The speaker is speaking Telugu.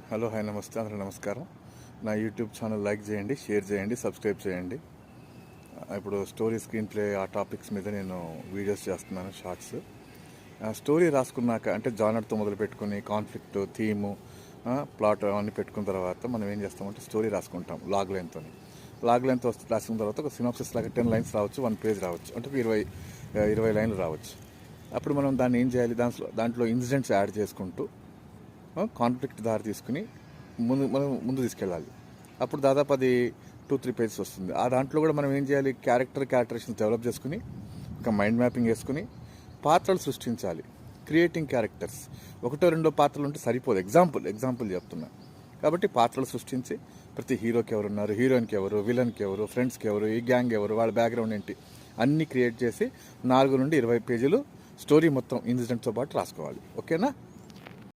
హలో, హాయ్, నమస్తే, అందరూ నమస్కారం. నా యూట్యూబ్ ఛానల్ లైక్ చేయండి, షేర్ చేయండి, సబ్స్క్రైబ్ చేయండి. ఇప్పుడు స్టోరీ, స్క్రీన్ ప్లే ఆ టాపిక్స్ మీద నేను వీడియోస్ చేస్తున్నాను, షార్ట్స్. స్టోరీ రాసుకున్నాక అంటే జానర్తో మొదలు పెట్టుకుని కాన్ఫ్లిక్ట్, థీము, ప్లాట్ అవన్నీ పెట్టుకున్న తర్వాత మనం ఏం చేస్తామంటే స్టోరీ రాసుకుంటాం లాగ్ లైన్తో. లాగ్ లైన్తో రాసుకున్న తర్వాత ఒక సినాప్సిస్ లాగా 10 లైన్స్ రావచ్చు, 1 పేజ్ రావచ్చు, అంటే 20 లైన్లు రావచ్చు. అప్పుడు మనం దాన్ని ఏం చేయాలి, దాంట్లో ఇన్సిడెంట్స్ యాడ్ చేసుకుంటూ కాన్ఫ్లిక్ట్ దారి తీసుకుని మనం ముందు తీసుకెళ్ళాలి. అప్పుడు దాదాపు అది 2-3 పేజెస్ వస్తుంది. ఆ దాంట్లో కూడా మనం ఏం చేయాలి, క్యారెక్టరేషన్స్ డెవలప్ చేసుకుని ఒక మైండ్ మ్యాపింగ్ వేసుకుని పాత్రలు సృష్టించాలి. క్రియేటింగ్ క్యారెక్టర్స్, 1-2 పాత్రలు ఉంటే సరిపోదు. ఎగ్జాంపుల్ చెప్తున్నా. కాబట్టి పాత్రలు సృష్టించి ప్రతి హీరోకి ఎవరు ఉన్నారు, హీరోయిన్కి ఎవరు, విలన్కి ఎవరు, ఫ్రెండ్స్కి ఎవరు, ఈ గ్యాంగ్ ఎవరు, వాళ్ళ బ్యాక్గ్రౌండ్ ఏంటి, అన్నీ క్రియేట్ చేసి 4 నుండి 20 పేజీలు స్టోరీ మొత్తం ఇన్సిడెంట్తో పాటు రాసుకోవాలి. ఓకేనా?